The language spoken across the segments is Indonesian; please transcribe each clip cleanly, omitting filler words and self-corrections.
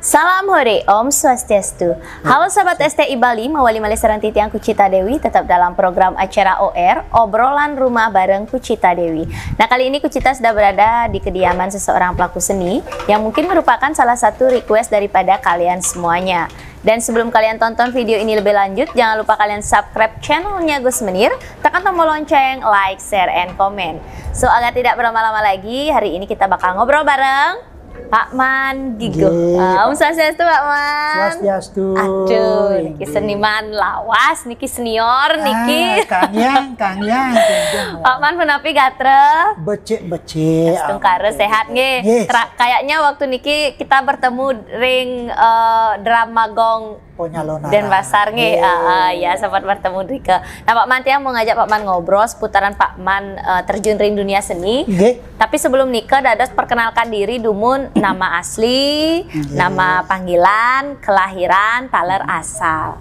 Salam hore, Om Swastiastu. Halo sahabat STI Bali, mawali malih sareng titiang Kucita Dewi tetap dalam program acara OR, obrolan rumah bareng Kucita Dewi. Nah, kali ini Kucita sudah berada di kediaman seseorang pelaku seni yang mungkin merupakan salah satu request daripada kalian semuanya. Dan sebelum kalian tonton video ini lebih lanjut, jangan lupa kalian subscribe channelnya Gus Menir, tekan tombol lonceng, like, share, and comment. So, agar tidak berlama-lama lagi, hari ini kita bakal ngobrol bareng Pak Man Gigo. Om Swastiastu Pak Man. Swastiastu. Aduh, niki seniman lawas, niki senior, niki. Kang Yang. Pak Man penapi gatre. Becik. Tungkare sehat nggih. Yes. Kayaknya waktu niki kita bertemu ring drama gong Ponyalonara. Denpasar nggih. Ya sempat bertemu Rika. Nah, Pak Man tiang mau ngajak Pak Man ngobrol seputaran Pak Man terjun ring dunia seni. Tapi sebelum nikah dados perkenalkan diri dumun nama asli, nama panggilan, kelahiran, taler asal.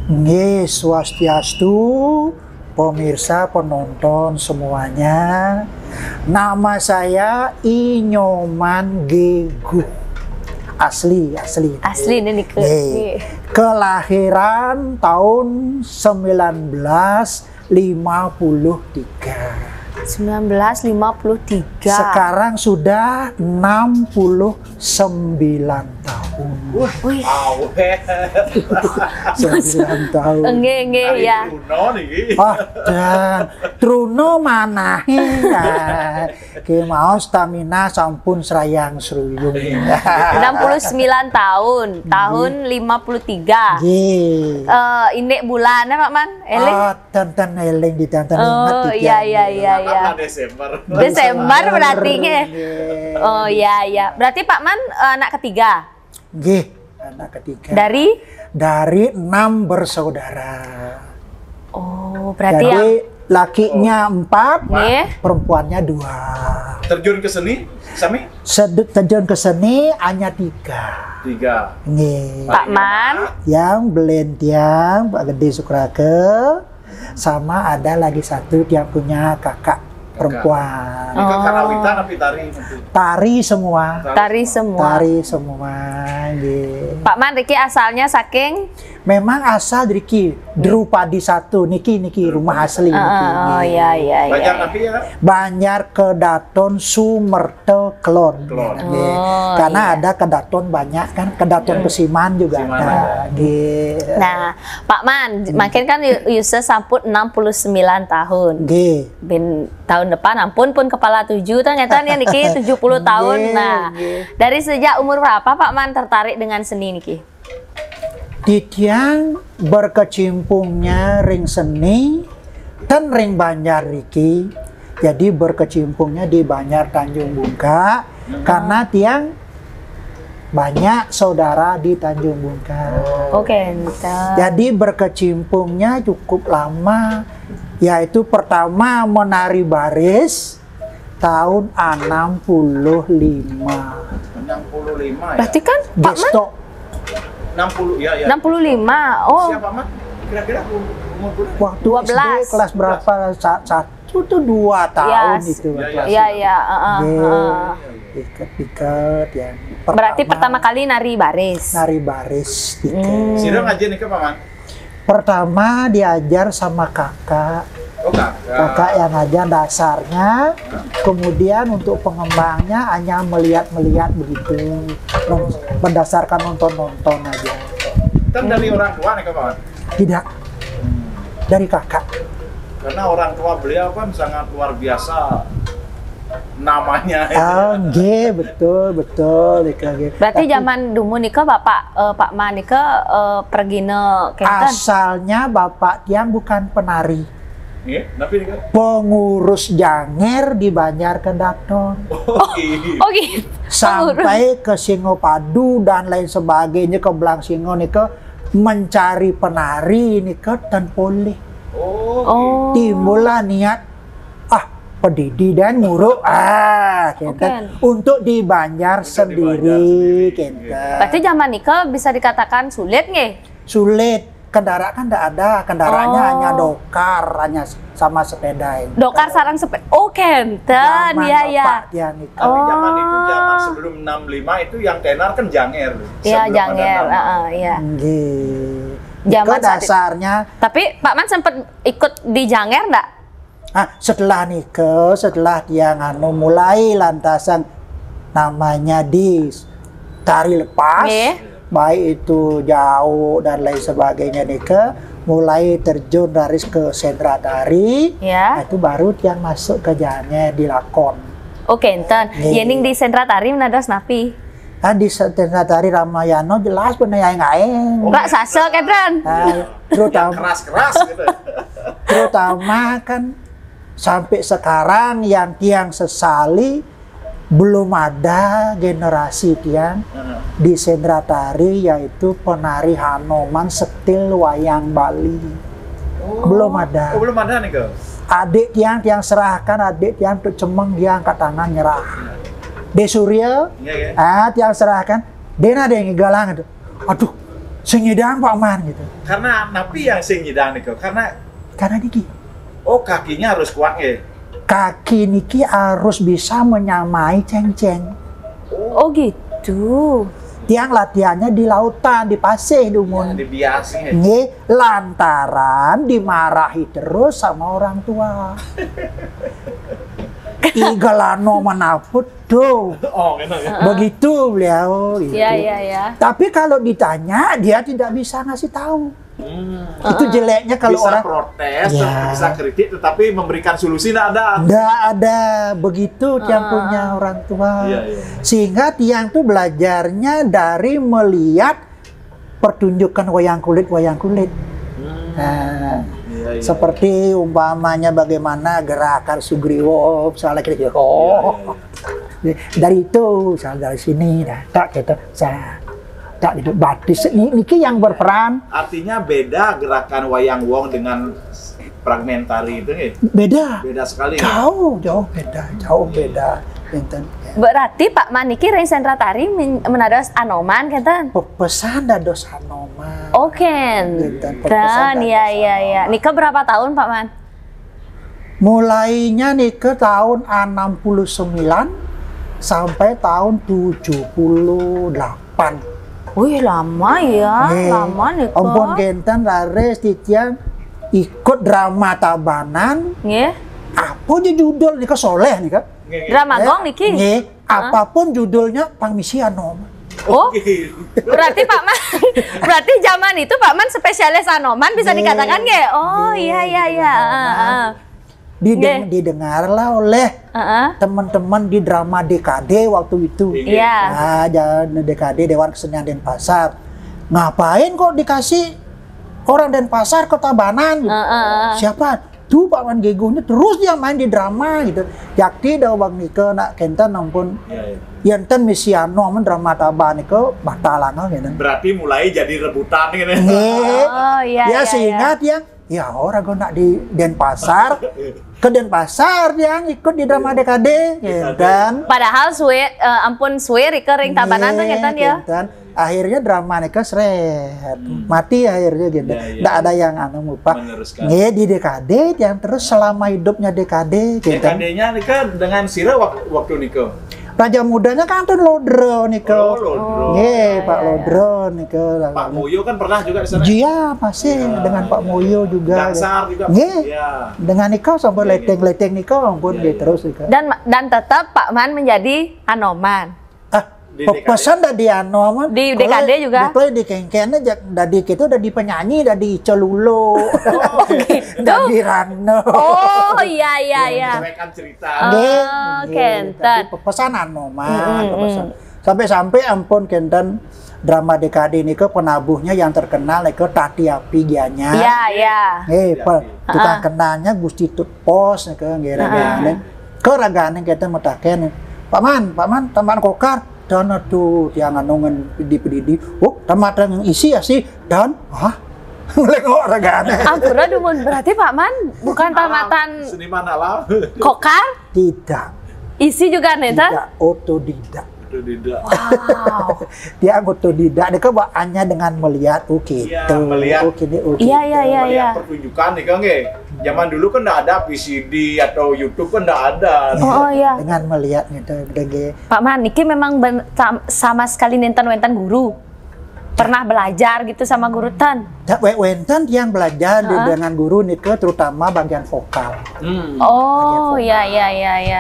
Nggih, Swastiastu, pemirsa, penonton semuanya. Nama saya Inyoman Gigo. Asli ini nikah. Kelahiran tahun 1953. 1953. Sekarang sudah 69 tahun. Wih. 9 tahun. Nggih ya. Dan Truno mana ki mau stamina sampun serayang seruyung. 69 tahun, tahun 53. Nggih. Ini bulannya Pak Man? Eling? Tantan eling di tantan ingat. Oh iya. Desember berarti nggih. Oh iya. Berarti Pak Man anak ketiga? Nggih, anak ketiga. Dari 6 bersaudara. Oh, berarti jadi lakinya 4, perempuannya 2. Terjun ke seni, Sami? Terjun ke seni hanya 3. Nggih. Pak Man Yang Belentiang, Pak Gede Sukrake, sama ada lagi satu yang punya kakak perempuan. Ini kan karawita tapi tari semua. Tari semua. Nggih. Pak Man Riki asalnya saking? Memang asal Riki Drupadi 1 niki rumah asli niki. Oh iya. Banyak tapi ya. Banjar Kedaton Sumerte Klon. Karena ada Kedaton banyak kan, Kedaton Pesiman juga ada. Nah, Pak Man, makin kan Yuse samput 69 tahun. Ben tahun depan ampun pun kepala 7 ternyata ya niki 70 tahun. Nah, dari sejak umur berapa Pak Man tertarik dengan seni niki? Titiang berkecimpungnya ring seni dan ring Banjar Riki. Jadi berkecimpungnya di Banjar Tanjung Bungka karena tiang banyak saudara di Tanjung Bungka. Oke. Jadi berkecimpungnya cukup lama, yaitu pertama menari baris tahun 65. 65 ya. Berarti kan Pak Man 60 ya. 65. Oh. Siapa Man? Kira-kira umur berapa? Waktu 12. SD kelas berapa? Satu tuh 2 tahun itu. Iya. Ikat ya. Berarti pertama kali nari baris. Sira ngaji nih ke Pak Man? Pertama diajar sama kakak. Oh, kakak yang ngajar dasarnya. Kemudian untuk pengembangnya hanya melihat begitu. Berdasarkan nonton aja. Kan dari orang tua nih ke Pak Man? Tidak. Dari kakak. Karena orang tua beliau kan sangat luar biasa namanya. Betul. Berarti zaman dulu nikah Pak Man nikah pergi ne kenten. Asalnya bapak tiang bukan penari. Tapi Pengurus Janger di Banjar Kedaton. Oh gitu. Sampai ke Singopadu dan lain sebagainya, ke Belang Singo nika mencari penari nika tan boleh. Timbullah niat pedidi dan nguruk untuk di Banjar sendiri. Berarti zaman nikah bisa dikatakan sulit nggih? Sulit. kendaraan kan tidak ada, kendaraannya hanya dokar, hanya sama sepeda ini. Dokar sarang sepeda. Oh, kenten. Zaman Iya, iya. Bapak Tian itu. Tapi zaman itu, Oh. zaman sebelum 65 itu yang tenar kan Janger. Iya, Sebelum ada Janger. nama. Iya. Nggih. Zaman Itu saat itu. dasarnya. Tapi Pak Man sempat ikut di Janger enggak? Setelah nikah, setelah dia mulai lantasan namanya di tari lepas, baik itu jauh dan lain sebagainya nikah, mulai terjun dari ke sentra tari, Ya. itu baru yang masuk ke jalannya di lakon. Oh, kenten. Iya. Yening di sentra tari menados napi. Di sentra tari Ramayana jelas bener yang aing. Mbak Sase kenten. Terutama Keras-keras gitu. terutama kan sampai sekarang yang tiang sesali belum ada generasi tiang di sentra tari yaitu penari Hanoman setil wayang Bali. Belum ada. Oh, belum ada nih ke. Adik tiang serahkan, adik tiang tuh cemeng dia angkat tangan nyerah. De Surya, Iya, ya. tiang serahkan, dia ada yang galang itu. Aduh, sengidang Pak Man gitu. Karena napi yang sing nyidang nih ke. Karena Niki, Kakinya harus kuat ya. kaki Niki harus bisa menyamai ceng-ceng. Oh, gitu. Tiang latihannya di lautan, di pasir, di umun. Dibiasi ya. Nggih, lantaran dimarahi terus sama orang tua. Igalano menaput tuh. Oh, gitu ya. Begitu beliau. Gitu. Iya, iya, iya. Tapi kalau ditanya, dia tidak bisa ngasih tahu. Itu jeleknya kalau bisa orang protes, Ya. bisa kritik, tetapi memberikan solusi tidak ada. nggak ada begitu tiang punya orang tua. Iya, iya. Sehingga tiang tuh belajarnya dari melihat pertunjukan wayang kulit. Nah, Iya, iya. seperti umpamanya bagaimana gerakan Sugriwo, misalnya gitu. Dari itu, misalnya dari sini, nah, tak gitu, tak gitu. Batis niki yang berperan Artinya beda gerakan wayang wong dengan fragmentari itu nih. beda, Beda sekali. Ya? jauh beda. Enten. Berarti Pak Man niki ring sentra tari menados Anoman kenten. Pepesan dados Hanoman. Oh, kenten. Iya, iya, iya. Nika berapa tahun Pak Man? Mulainya nih ke tahun 69 sampai tahun 78. Wih, lama ya. Lama nika. Ampun genten lares titian ikut drama Tabanan. Nggih. Apa aja judul nih ke soleh nih kan? Drama gong niki. Apapun judulnya Pangmisi Anoman. Oh, berarti Pak Man, berarti zaman itu Pak Man spesialis Anoman bisa dikatakan nggih? Oh, iya, iya, iya. Didengarlah oleh teman-teman di drama DKD waktu itu. Iya. Nah, jangan DKD Dewan Kesenian Denpasar. Ngapain kok dikasih orang Denpasar ke Tabanan? Gitu. Siapa? Tuh Pak Man Gegonya terus dia main di drama gitu. Yakti dah bang Nike nak kenten ampun. Yanten misiano men drama Taban Nike batalang gitu. Berarti mulai jadi rebutan gitu. Oh, iya, Dia iya, seingat yang ya orang gue nak di Denpasar ke Denpasar dia ikut di drama DKD kan. Padahal ampun suwe recurring Tabanan tuh ngeten ya. Akhirnya drama nikah seret mati akhirnya gitu. Nggak ada yang lupa. Di DKD yang terus selama hidupnya DKD gitu. DKD-nya nikah dengan Sira waktu nikah. Raja mudanya kan tuh Lodro nikah. Pak Lodro nikah. Pak Moyo kan pernah juga di sana. Iya masih dengan Pak Moyo juga. Daksar juga. Dengan nikah sampai leteng nikah ampun gitu terus nikah. Dan tetap Pak Man menjadi Anoman. Pesan dari Anoman di DKD juga. Kalau di kengkene dari kita udah di penyanyi, dari Celulo, dari Rano. Oh iya iya iya. Mereka cerita. Kenten. Pesan Anoman, sampai ampun kenten drama DKD ini ke penabuhnya yang terkenal ke Tati Api Gianya. Iya iya. Tukang kenalnya Gusti Tutpos ke ngira-ngira. Ke ragane kita metaken. Pak Man, teman kokar. Dan tuh yang nganongan di pedidi, tamatan yang isi ya sih dan melengok regane. Ampura dumun berarti Pak Man bukan tamatan seniman alam. kokar? Tidak. Isi juga neta? Tidak otodidak. Otodidak. Wow. Dia otodidak, dia hanya dengan melihat gitu. Iya, melihat. Iya. Pertunjukan nih kan nggih. Zaman dulu kan nggak ada VCD atau YouTube kan nggak ada. Oh iya. Dengan melihat gitu. Pak Man, niki memang sama sekali nenten-wenten guru. Pernah belajar gitu sama guru Tan? Wenten yang belajar dengan guru nika terutama bagian vokal. Oh, iya.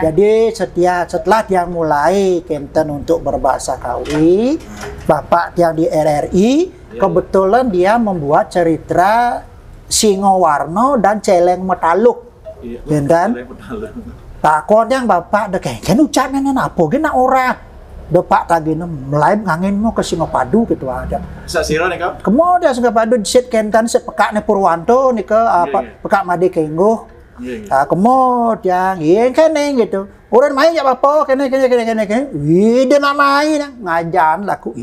Jadi setelah dia mulai kenten untuk berbahasa Kawi, Bapak yang di RRI, kebetulan dia membuat cerita Singowarno dan Celeng Metaluk. Iya, kan? Takon yang Bapak dek kan ucapnya apa gini ora. Bapak tadi mulai ngangin mau ke Singapadu gitu aja. Sasiro nih kau? Kemudian Singapadu set kentan set pekak ne Purwanto nih ke pekak Made Kenggo. Kemudian kene gitu. Orang main ya apa kene. Wih dia nak main ngajan laku.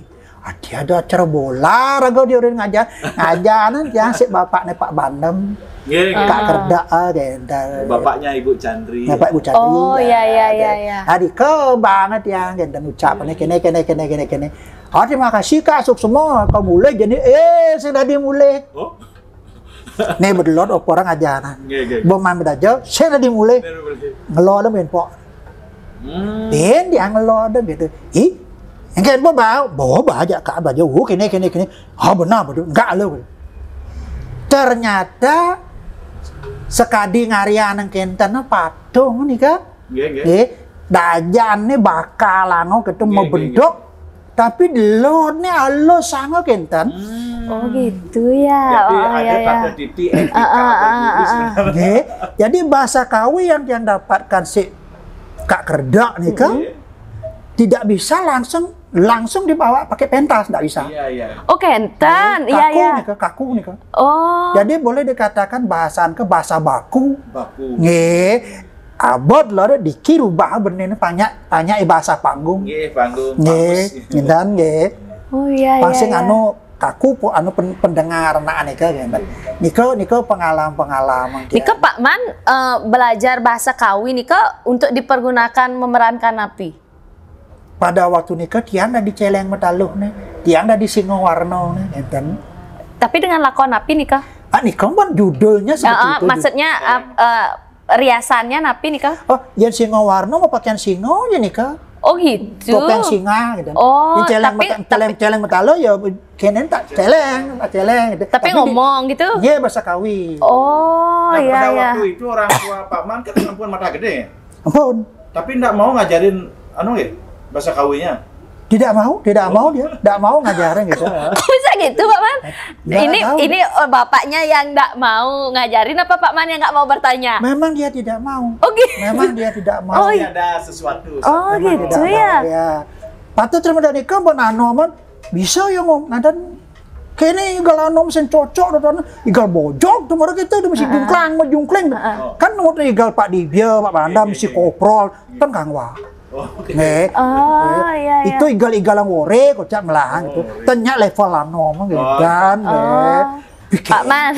Dia ada acara bola raga dia orang ngajaran yang set bapak ne Pak Bandem. Kak Kerda bapaknya Ibu Chandri. Bapak Ibu Chandri. Oh iya. Adik ke banget yang dan ucapannya kene. Terima kasih Kak suk semua kau mulai jadi sudah dimulai. Oh. Nih berdelot orang ajaran. Bom main belajar, saya sudah dimulai. Ngelor dah main pok. Dan dia ngelor dah gitu. Yang kan bawa aja Kak baju kene. Benar betul. Enggak lo. Ternyata sekadi ngarian yang kenten patung nih kak, dajan nih bakalan ketemu bentuk, tapi delon nih alo sangat kenten. Oh gitu ya. Ada titik etika. Jadi bahasa Kawi yang dapatkan si Kak Kerda nih kak, tidak bisa langsung dibawa pakai pentas, nggak bisa. Iya. Oh kenten, iya. Kaku nih kak. Oh. Jadi boleh dikatakan bahasa baku. Abot loh dikirubah bener banyak bahasa panggung. Panggung. Dan Oh iya. Pasing anu kaku pendengar anak Nika pengalaman. Nika Pak Man belajar bahasa Kawi nika untuk dipergunakan memerankan napi. Pada waktu nikah tiang dah di Celeng Metaluk nih, tiang dah di Singowarno nih, enten. Tapi dengan lakon napi nikah? Nikah kan judulnya seperti itu. Maksudnya riasannya napi nikah? Oh, yang Singowarno mau pakaian singo ya nikah. Oh gitu. Topeng singa gitu. Oh, Celeng Metaluk ya kenen tak celeng gitu. Tapi ngomong gitu? Iya bahasa Kawi. Oh iya. Pada waktu itu orang tua Pak Man kan perempuan mata gede. Ampun. Tapi enggak mau ngajarin bahasa Kawinya? Tidak mau ngajarin gitu. Bisa gitu Pak Man? Ini bapaknya yang enggak mau ngajarin apa Pak Man yang enggak mau bertanya? Memang dia tidak mau. Oh gitu. Memang dia tidak mau. Pasti ada sesuatu. Oh gitu ya. Patut terima dari kau benanom bisa yang ngomong dan kene igal anom sen cocok dan igal bojok tuh mereka itu mesti jungkling. Kan nomor igal Pak Dibia, Pak Bandam mesti koprol kan Kang Wah. Iya. Itu igal-igalan wore kocak melang itu. Tanya level anom gitu kan. Pak Man.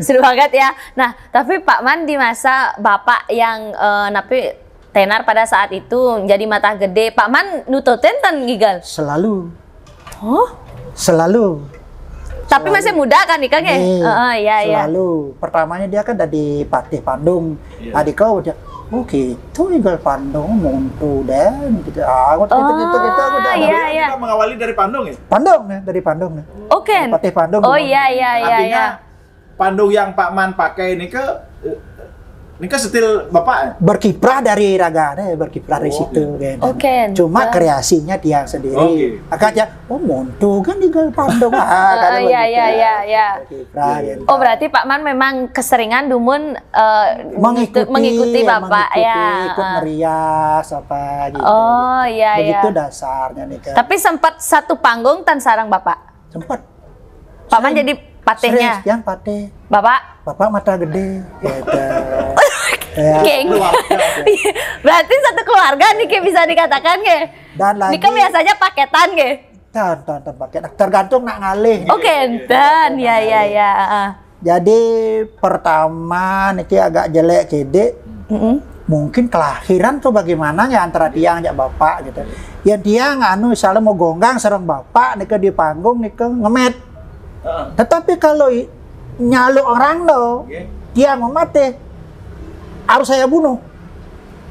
Seru banget ya. Nah, tapi Pak Man di masa Bapak yang napi tenar pada saat itu menjadi mata gede, Pak Man nututin tan gigal? Selalu. Oh? Selalu. Tapi masih muda kan nikah ya? Iya. Selalu. Pertamanya dia kan dari Patih Bandung. Adik kau udah gitu igal Bandung muntu dan gitu. Aku udah Kita mengawali dari Bandung ya? Dari Bandung. Oke. Patih Bandung. Oh iya. Artinya Bandung yang Pak Man pakai ini setil Bapak? Berkiprah dari Ragane, berkiprah dari situ. Oke. Cuma kreasinya dia sendiri. Akaknya, muntu kan di Bandung. Iya. Oh berarti Pak Man memang keseringan dumun mengikuti Bapak ya. Ikut merias apa gitu. Oh iya. Begitu dasarnya nih kan. Tapi sempat satu panggung tan sarang Bapak? Sempat. Pak Man jadi patihnya? Yang patih. Bapak mata gede. Gitu. Geng. Berarti satu keluarga nih bisa dikatakan ya. Dan lagi. Ini kan biasanya paketan ya. Tan paket. Tergantung nak ngalih. Oke, dan ya. Jadi pertama niki agak jelek kede. mungkin kelahiran tuh bagaimana ya antara tiang ya bapak gitu. Ya tiang misalnya mau gonggang sareng bapak nih di panggung nih ngemet. Tetapi kalau nyalu orang lo, tiang mau mati, harus saya bunuh.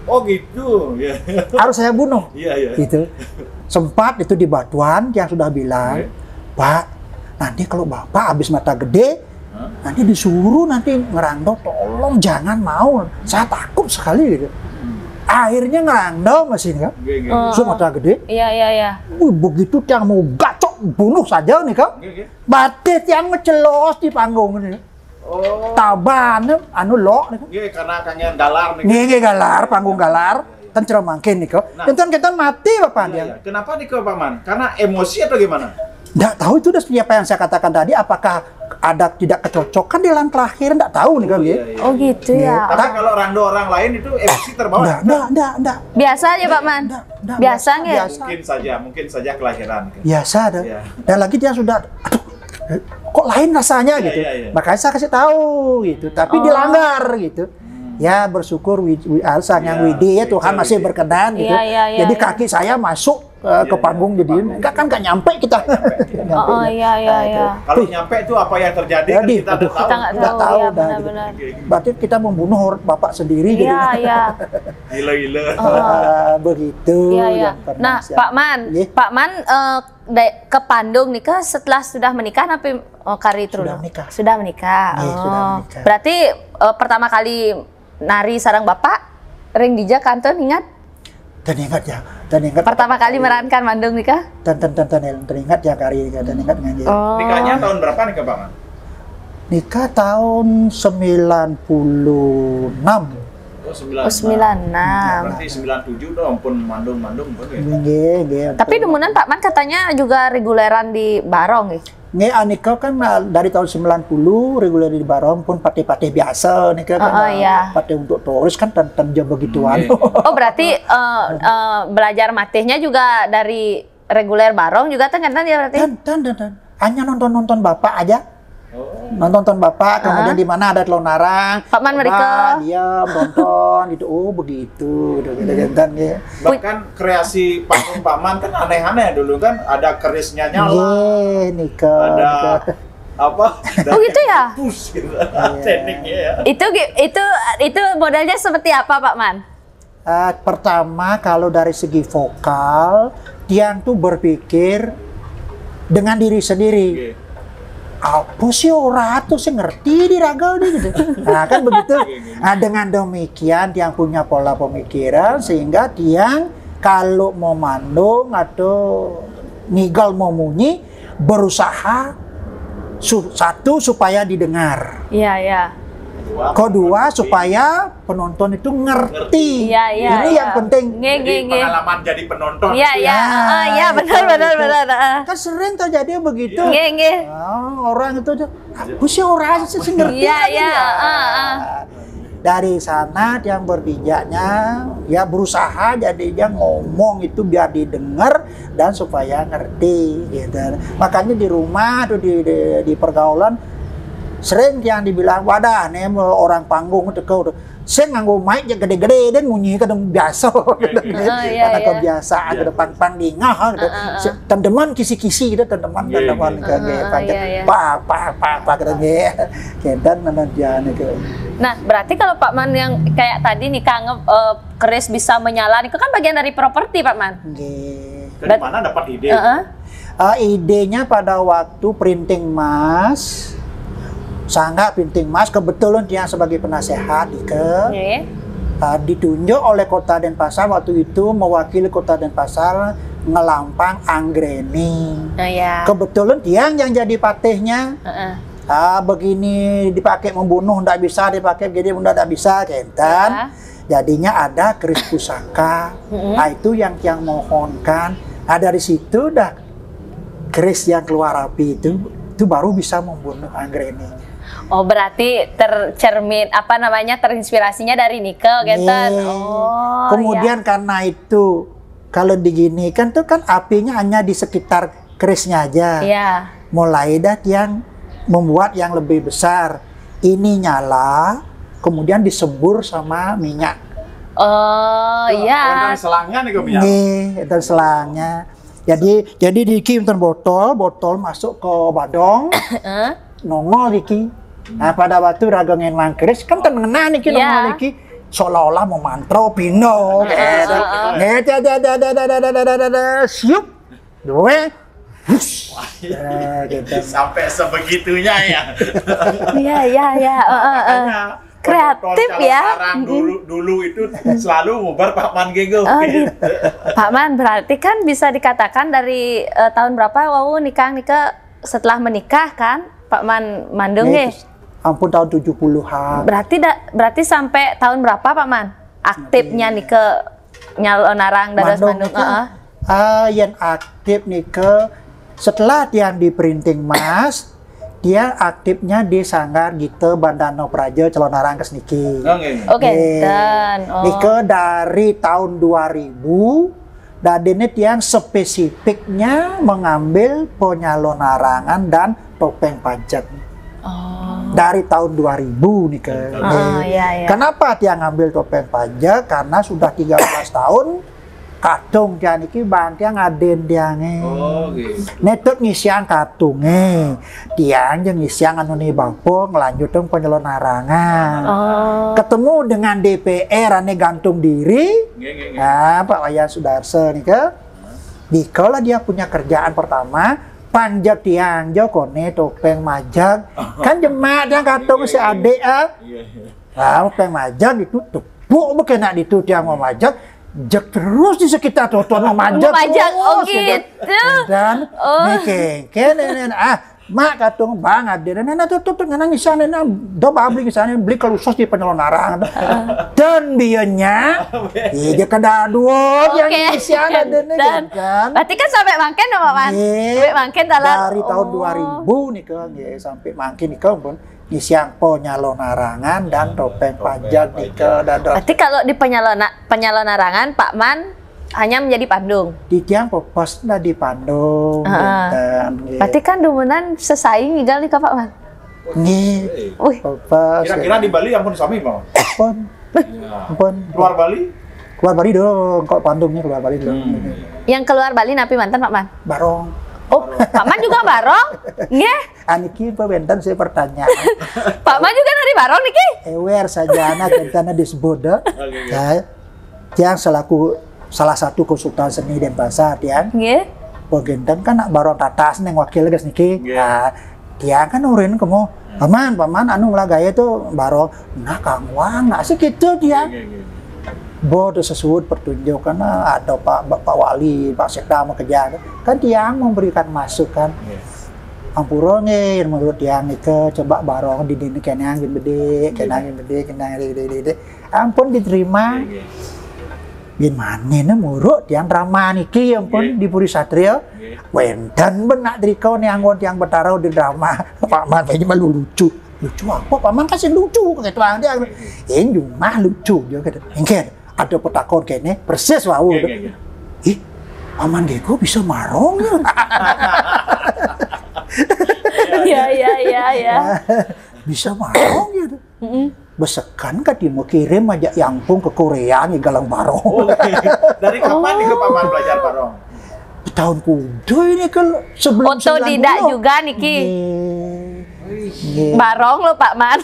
Oh gitu, ya. Harus saya bunuh. Iya. Gitu. Sempat itu di Batuan yang sudah bilang, Pak, nanti kalau bapak habis mata gede, nanti disuruh nanti ngerandau, tolong jangan mau, saya takut sekali gitu. Akhirnya ngerandau mesin kan, so mata gede. Iya. Begitu yang mau gacok bunuh saja nih kan, batet yang ngecelos di panggung ini. Oh. Taban, lo, Karena kangen galar nih. Nggih galar, panggung galar, kan cerah mangkin nih kok. Kenton mati bapak dia. Kenapa nih kok Paman? Karena emosi atau gimana? Nggak tahu itu udah apa yang saya katakan tadi, apakah ada tidak kecocokan di dalam kelahiran, nggak tahu nih kan. Oh gitu ya. Tapi kalau rando orang lain itu emosi terbawa. Nggak. Biasa aja Pak Man. Biasa nggak? Mungkin saja kelahiran. Biasa ada. Dan lagi dia sudah, kok lain rasanya gitu. Makanya saya kasih tahu gitu. Tapi dilanggar gitu. Ya bersyukur sang yang Widi ya Tuhan masih berkenan gitu. Jadi kaki saya masuk ke panggung jadi nggak nyampe kita. Iya. Kalau nyampe itu apa yang terjadi kan kita nggak tahu. Ya, benar. Berarti kita membunuh bapak sendiri jadi. Iya. Gila. Begitu. Iya. Nah, Pak Man ke Bandung nikah setelah sudah menikah tapi kari terus. Sudah menikah. Berarti pertama kali nari sarang bapak ring dija kantor ingat? Dan ingat. Pertama kali merankan Bandung nikah? Dan ingat ya kari dan ingat ngaji. Nikahnya tahun berapa nih Bang? Nikah tahun 96. Oh, 96. Berarti 97 tuh ampun Bandung pun ya. Tapi demunan Pak Man katanya juga reguleran di Barong ya? Nge Anika kan dari tahun 90 reguler di Barong pun pate-pate biasa nih kan pate untuk turis kan tan jam begituan. Oh berarti belajar matehnya juga dari reguler Barong juga kan ya berarti? Dan hanya nonton bapak aja. Nonton bapak kemudian di mana ada telonarang Pak Man mereka diam nonton gitu begitu dan bahkan kreasi panggung Pak Man kan aneh-aneh dulu kan ada kerisnya nyala ada apa gitu ya tekniknya ya itu modelnya seperti apa Pak Man? Pertama kalau dari segi vokal Tiang tuh berpikir dengan diri sendiri. Apa sih orang tuh sih ngerti di ragal nih gitu. Nah kan begitu. Nah dengan demikian Tiang punya pola pemikiran sehingga Tiang kalau mau mandung atau nigal mau munyi berusaha satu supaya didengar. Iya. Kedua supaya penonton itu ngerti. Ini yang penting. Jadi pengalaman jadi penonton. Iya benar. Kan sering terjadi begitu. Orang itu aku sih orang sih ngerti. Dari sana yang berpijaknya ya berusaha jadinya ngomong itu biar didengar dan supaya ngerti gitu. Makanya di rumah atau di pergaulan sering yang dibilang wadah nih orang panggung itu kau saya nganggo mic yang gede-gede dan bunyi kadang biasa karena kebiasaan ke depan dingah teman-teman kisi-kisi gitu teman kayak pak dan nantian itu. Nah berarti kalau Pak Man yang kayak tadi nih Kang keris bisa menyala itu kan bagian dari properti Pak Man. Dari mana dapat ide? Idenya pada waktu printing mas. Sangat printing mas kebetulan dia sebagai penasehat ditunjuk oleh Kota Denpasar waktu itu mewakili Kota Denpasar ngelampang anggreni. Kebetulan dia yang jadi patihnya. Begini dipakai membunuh ndak bisa dipakai jadi bunda ndak bisa kentan. Jadinya ada keris pusaka. Nah itu yang mohonkan. Nah dari situ dah keris yang keluar api itu baru bisa membunuh anggreni. Oh berarti tercermin terinspirasinya dari nikel gitu. Kemudian karena itu kalau diginikan tuh kan apinya hanya di sekitar kerisnya aja. Mulai dah yang membuat yang lebih besar. Ini nyala, kemudian disembur sama minyak Oh iya. Enten selangnya nih kau punya. Nih, enten selangnya. Jadi Diki enten botol masuk ke badong. Nongol Diki. Nah pada waktu ragengin mangkris kan tengenah Niki nongol Diki. Seolah-olah mau mantra pino. Siup. Dua. Gitu. Sampai sebegitunya ya. Iya. Kreatif ya. Dulu itu selalu ngubar Pak Man Gego. Oh gitu. Pak Man berarti kan bisa dikatakan dari tahun berapa Wawu nikah setelah menikah kan Pak Man Mandung ya? Ampun tahun 70-an. Berarti sampai tahun berapa Pak Man? Aktifnya nyalonarang dados Mandung. Yang aktif setelah yang di printing Mas, dia aktifnya di Sanggar Gite Bandano Praja Celonarang Kesniki. Oke. Nike dari tahun 2000 dan ini yang spesifiknya mengambil penyalonarangan dan topeng pajak. Dari tahun 2000 Nike. Iya. Kenapa dia ngambil topeng pajak? Karena sudah 13 tahun katung dia niki bang dia ngaden diange. Netuk ngisiang katungnya, tiang yang ngisiang anu nih bangpo ngelanjutin penyelonarangan. Ketemu dengan DPR ane gantung diri. Nah Pak Wayan Sudarso nih ke, dikola dia punya kerjaan pertama. Panjat tiang jokone topeng majak, kan jemaat yang katung si adik topeng majak ditutup, bukan nak ditutup tiang mau majak. Jak terus di sekitar tonton memajak terus gitu. Dan kene mak katung bang ade nena tutup nena ngisan nena do babli ngisan beli kelusos di penyelonarang dan bianya iya kada dua yang ngisan ade kan berarti kan sampai mangken dong Pak Man sampai mangken dari tahun 2000 nih kan sampai mangken nih kan ngisiang penyalonarangan dan topeng pajak nika dadok. Berarti kalau di penyalonarangan Pak Man hanya menjadi pandung. Di tiang poposna di pandung. Berarti kan dumunan sesaing ngigal nih Pak Man. Nih. Popos. Kira-kira di Bali ampun sami Bang. Ampun. Keluar Bali? Keluar Bali dong. Kok pandungnya keluar Bali dong. Yang keluar Bali napi mantan Pak Man? Barong. Oh, Pak Man juga barong? Nggih. Aniki pembentan saya pertanyaan. Pak Man juga dari barong niki? Ewer saja anak kentana disebut dah. Yang salah satu konsultan seni Denpasar tiang. Nggih. Pembentan kan nak barong tatas neng wakil guys niki. Nah, tiang kan urin kamu. Paman anu ngelagaya tuh barong. Nah Kang Wang, nah sih gitu tiang. Bodoh sesuatu pertunjukan ada Pak Wali, Pak Sekda mau kerja kan tiang memberikan masukan. Ampuro nih menurut tiang itu coba barong di dini kenang gede, ampun diterima. Bin mana nih muruk tiang drama niki ampun di Puri Satrio. Wendan benak dari kau nih anggon tiang bertarau di drama. Pak Man kayaknya malu lucu apa? Pak Man kasih lucu kayak tuang dia. Ini mah lucu dia kata. Engker ada petakon kayaknya persis wau. Ih, Paman Gego bisa marong ya. Iya. Bisa marong gitu. Besekan kan dia mau kirim aja Yangpung ke Korea nih galang barong. Dari kapan nih ke Paman belajar barong? Tahun kudu ini kan sebelum otodidak juga niki. Barong lo Pak Man.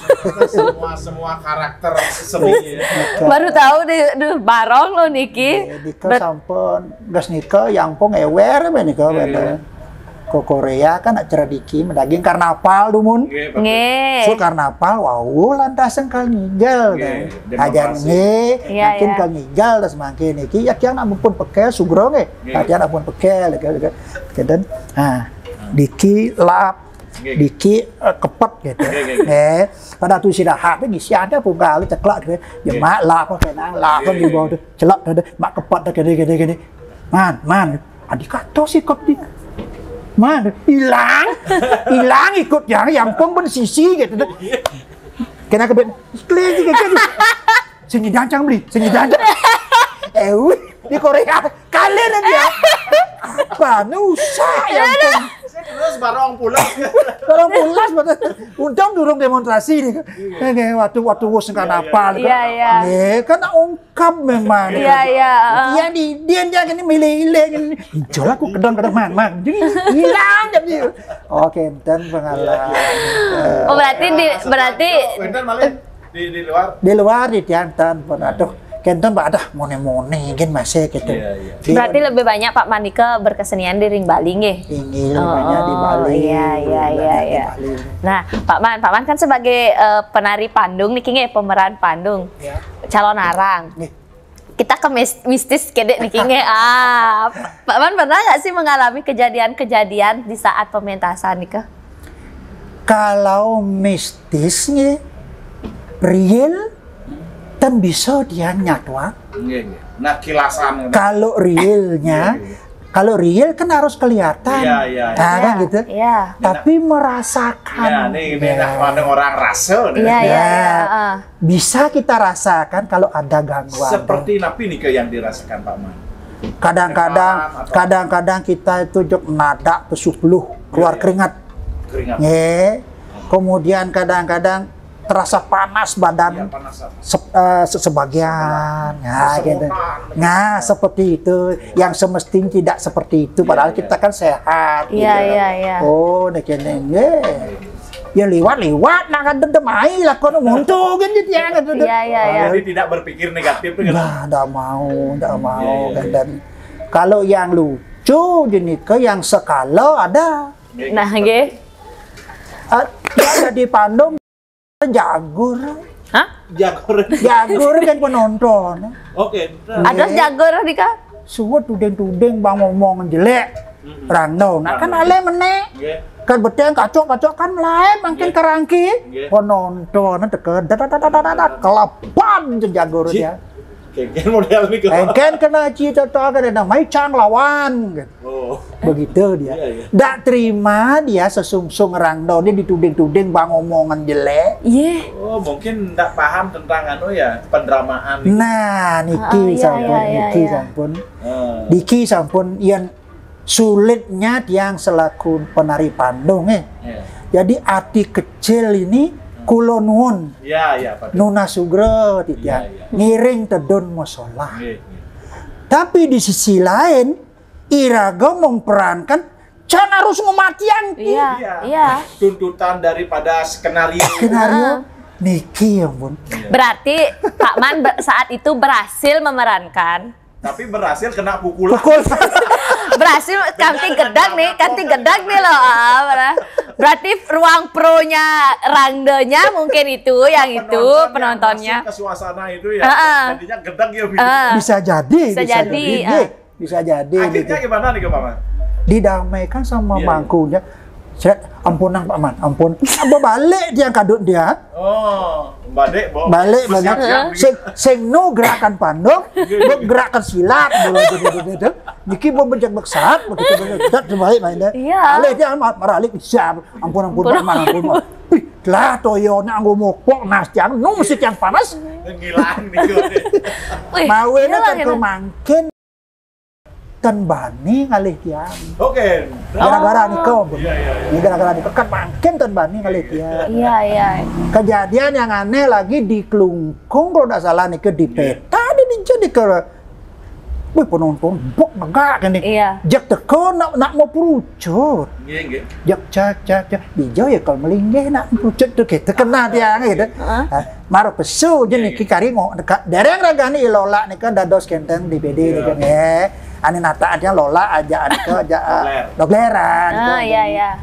semua karakter seni. Baru tahu deh barong lo niki. Nika sampun gas nika Yangpung ewer be nika ke Korea kan acara diki mendaging karnaval dumun. Nggih. So karnaval wau lantasan ka ngigal kan. Ajan nge makin ka ngigal das makin iki yak yang ampun pekel sugro nge. Ajan ampun pekel kedan. Diki lap Diki kepet gitu. Pada tu sidahat ni si ada pun kali ceklak gitu. Ya mak lap kena lap kan di bawah tu. Celak dah mak kepet dah gini. Man. Adik kata si kep di. Man, hilang ikut yang pun bersisi gitu. Kena kebet. Klik. Sini dancang beli, di Korea kalian dia. Apa nusa yang pun terus barang pulang. Orang pulas betul. Untung durung demonstrasi nih. Kayak waktu wis kan apa Iya. kan ungkap memang. Iya. Iya dia gini milih-milih gini. Hijau aku kedon-kedon mang. Jadi hilang jadi. Oke, dan pengalaman. Oh, berarti Enten malah di luar. Di luar di tiantan pun aduh. Kenten Pak ada mone-mone gin masih gitu. Iya. berarti lebih banyak Pak Mandika berkesenian di Ring Bali nggih. Tinggi banyak di Bali. Iya. Nah, Pak Man kan sebagai penari Pandung nih nggih, pemeran Pandung. Ya. Calon arang. Nih. Kita ke mistis kedek nih nggih. Pak Man pernah nggak sih mengalami kejadian-kejadian di saat pementasan nih? Kalau mistisnya real dan bisa dia nyatwa. Nah, kilasan. Kalau realnya, kalau real kan harus kelihatan. Iya. Kan gitu. Iya. Tapi merasakan. Ini orang rasa. Iya. Bisa kita rasakan kalau ada gangguan. Seperti napi nih yang dirasakan Pak Man. Kadang-kadang kita itu jok nada pesupluh keluar keringat. Kemudian kadang-kadang terasa panas badan sebagian, gitu. Nah seperti itu, yang semestinya tidak seperti itu. Padahal kita kan sehat. Iya. Oh, ya lewat, nah kan demai lah kau nguntung kan gitu ya. Jadi tidak berpikir negatif kan? Nah, tidak mau. Dan kalau yang lucu jenis yang sekala ada. Nah, nggih. Ada di Pandung. Jagur. Hah? Jagur kan penonton. Oke. Ada jagur Dika? Suwet tudeng-tudeng bang ngomong jelek. Rangno. Nah kan ale meneh. Kan beteng kacok kan mulai makin kerangki. Penonton deket kelapan jagur dia. Kengken model nih Kengken kena cita-cita kan namanya Cang lawan. Begitu dia. Nggak terima dia sesungsung Rangno dia dituding-tuding bang omongan jelek. Iya. Oh, mungkin nggak paham tentang pendramaan. Nah, Niki sampun. Niki sampun yang sulitnya yang selaku penari Pandung Jadi hati kecil ini kulo nuwun. Iya, Pak. Nuna Sugro ngiring tedon musola. Tapi di sisi lain Iraga memperankan Can harus mematian. Iya. Tuntutan daripada skenario. Niki ya bun. Berarti Pak Man saat itu berhasil memerankan. Tapi berhasil kena pukulan. Berhasil kanti gedak nih loh. Berarti ruang pro-nya Rangdonya mungkin itu yang itu penontonnya. Ke suasana itu ya. Jadinya gedak ya. Bisa jadi. Akhirnya gimana nih Pak Man? Didamaikan sama mangkunya. Ampunan Pak Man, ampun. Balik dia kadut dia. Oh, balik sing no gerakan Pandung, gerakan silat niki mau bencak beksat begitu terbaik mainnya. Ale dia maralik bisa ampun Pak Man. Lah toyona anggo mopok nas jang no musik yang panas. Ngilang nih. Mawena kan kemangkin Tan Bani ngalih tiang. Oke. Gara-gara nikah. Ini gara-gara nikah kan makin Tan Bani ngalih tiang. Iya. Kejadian yang aneh lagi di Klungkung kalau tidak salah nikah di peta di jadi ke. Wih penonton bok megak kan nih. Iya. Jak teko nak mau perucut. Iya. Jak cak. Bijau ya kalau melinggih nak perucut tuh gitu kena tiang gitu. Maru pesu jadi kikari ngo dekat. Dereng ragani ilola nikah dados kenteng di PD nikah Ani nata aja lola aja dogleran. Iya.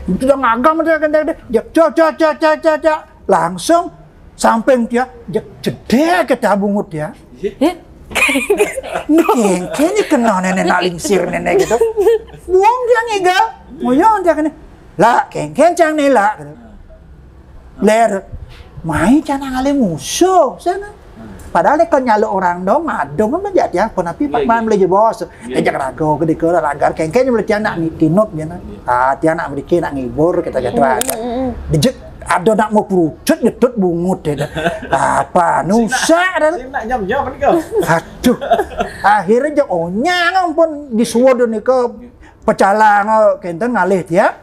Itu udah ngagam dia kan dia. Langsung samping dia jede ke tabungut dia. Ini kena nenek nak lingsir nenek gitu. Buang dia ngigal. Moyong dia kan. Lah kengken cang nih lah. Ler. Mai cana ngale musuh sana. Padahal dia kan nyaluk orang dong, madong kan menjadi apa? Tapi Pak Man beli bos, ajak rago, gede ke ragar, kengkengnya beli tiang nak tinut, dia tiang nak beli nak ngibur, kita gitu aja. Dijek ada nak mau perucut, nyetut bungut, apa nusa, nak nyam kan kau? Aduh, akhirnya onyang ampun disuwod nih ke pecalang kenten ngalih dia.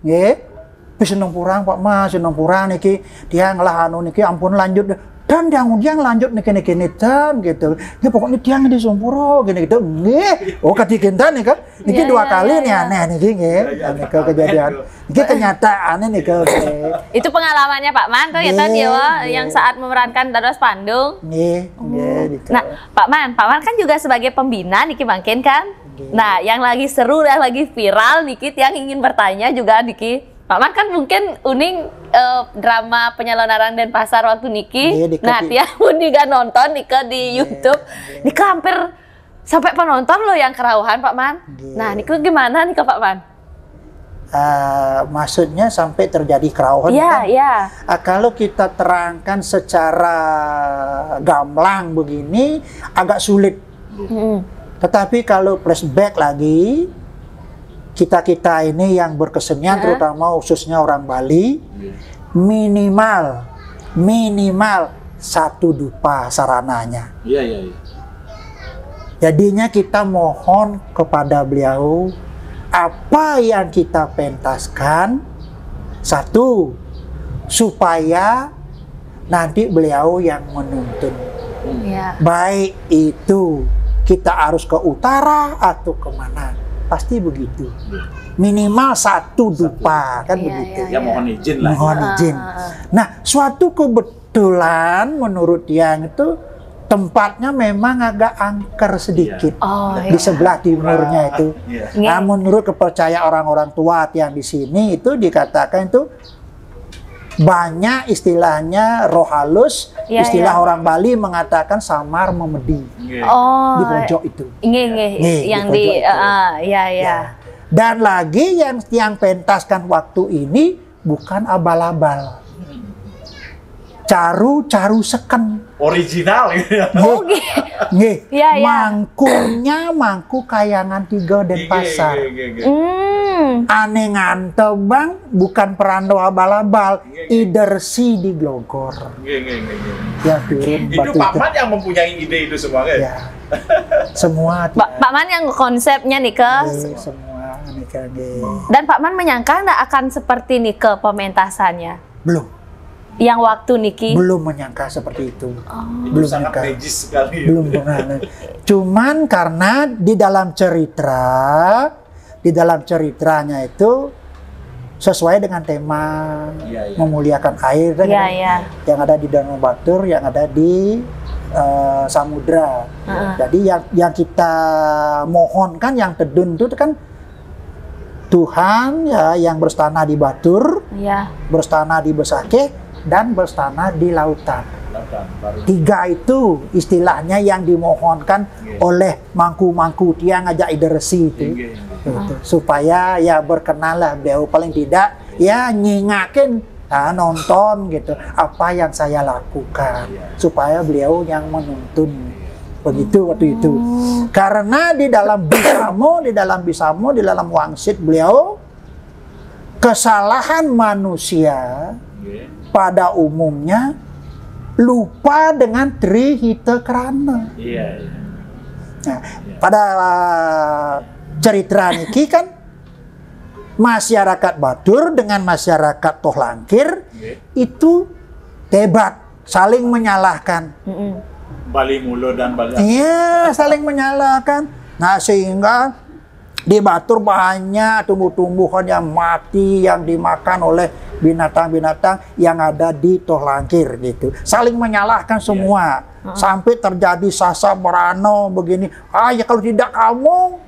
Nggih. Wis seneng purang Pak Mas, seneng purang niki dia ngelah anu niki ampun lanjut dan yang lanjut niki dan gitu. Ya pokoknya tiang di Sumpuro gini gitu. Nggih. Oh katikintan nih kan. Niki dua kali nih aneh niki nggih. Aneh kejadian. Niki kenyataannya nih ke. Itu pengalamannya Pak Man tuh ya tadi yang saat memerankan Dados Pandung. Nggih, Nah, Pak Man kan juga sebagai pembina niki mangkin kan? Nah, yang lagi seru dan lagi viral niki yang ingin bertanya juga niki. Pak Man kan mungkin uning drama penyelenggaraan Denpasar waktu niki. Nah, dia pun juga nonton nika di YouTube. Nika hampir sampai penonton loh yang kerauhan Pak Man. Nah, nika gimana nika Pak Man? Maksudnya sampai terjadi kerauhan kan? Iya. Kalau kita terangkan secara gamblang begini agak sulit. Tetapi kalau flashback lagi, kita ini yang berkesenian, terutama khususnya orang Bali, minimal 1 dupa sarananya. Iya. Jadinya kita mohon kepada beliau, apa yang kita pentaskan, satu, supaya nanti beliau yang menuntun. Baik itu kita harus ke utara atau kemana, pasti begitu. Minimal 1 dupa kan begitu. Ya mohon izin lah. Mohon izin. Nah, suatu kebetulan menurut yang itu tempatnya memang agak angker sedikit di sebelah timurnya itu. Nah, menurut kepercayaan orang-orang tua yang di sini itu dikatakan itu banyak istilahnya roh halus, istilah orang Bali mengatakan samar memedi di pojok itu. Yang di Dan lagi yang pentaskan waktu ini bukan abal-abal, caru seken original gitu ya. Mangkunya mangku kayangan 3 Denpasar. Aneh ngantebang bukan perando abal-abal, idersi di Glogor. Yang turun itu Pak Man yang mempunyai ide itu semua kan? Ya. Semua. Pak Man yang konsepnya nih ke semua nikah. Dan Pak Man menyangka nggak akan seperti nih ke pementasannya? Belum. Yang waktu niki belum menyangka seperti itu. Belum sangat magis sekali. Belum pernah. Cuman karena di dalam ceritanya itu sesuai dengan tema memuliakan air yang ada di Danau Batur, yang ada di samudra. Jadi yang kita mohonkan, yang tedun itu kan Tuhan ya, yang berstana di Batur, berstana di Besakeh, dan berstana di lautan. 3 itu istilahnya yang dimohonkan oleh mangku-mangku tiang ngajak idersi itu. Supaya ya berkenan lah beliau, paling tidak ya nyingakin nonton gitu apa yang saya lakukan, supaya beliau yang menuntun begitu waktu itu. Karena di dalam Bisamo, di dalam wangsit beliau, kesalahan manusia pada umumnya lupa dengan trihita krana. Nah, pada cerita niki kan masyarakat Batur dengan masyarakat Tohlangkir itu debat, saling menyalahkan. Bali Mulo dan Bali. Iya, saling menyalahkan. Nah, sehingga di Batur banyak tumbuh-tumbuhan yang mati, yang dimakan oleh binatang-binatang yang ada di Tohlangkir gitu. Saling menyalahkan semua. Sampai terjadi Sasa Merano begini. Ya kalau tidak kamu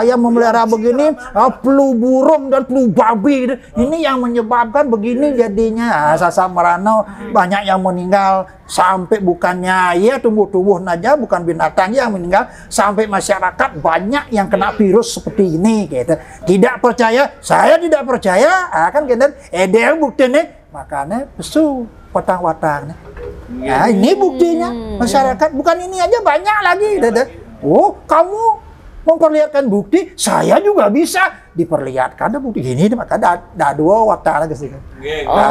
yang memelihara begini, flu burung dan flu babi. Ini yang menyebabkan begini jadinya. Sasa Merano banyak yang meninggal, sampai bukannya ya tumbuh-tumbuh saja, bukan binatang yang meninggal, sampai masyarakat banyak yang kena virus seperti ini gitu. Tidak percaya, saya tidak percaya, kan gitu. Dia bukti nih, makanya pesu watang-watang. Nah, ini buktinya masyarakat, bukan ini aja, banyak lagi gitu. Oh, kamu memperlihatkan bukti, saya juga bisa diperlihatkan. Ada bukti gini, maka ada 2 watang ke sini.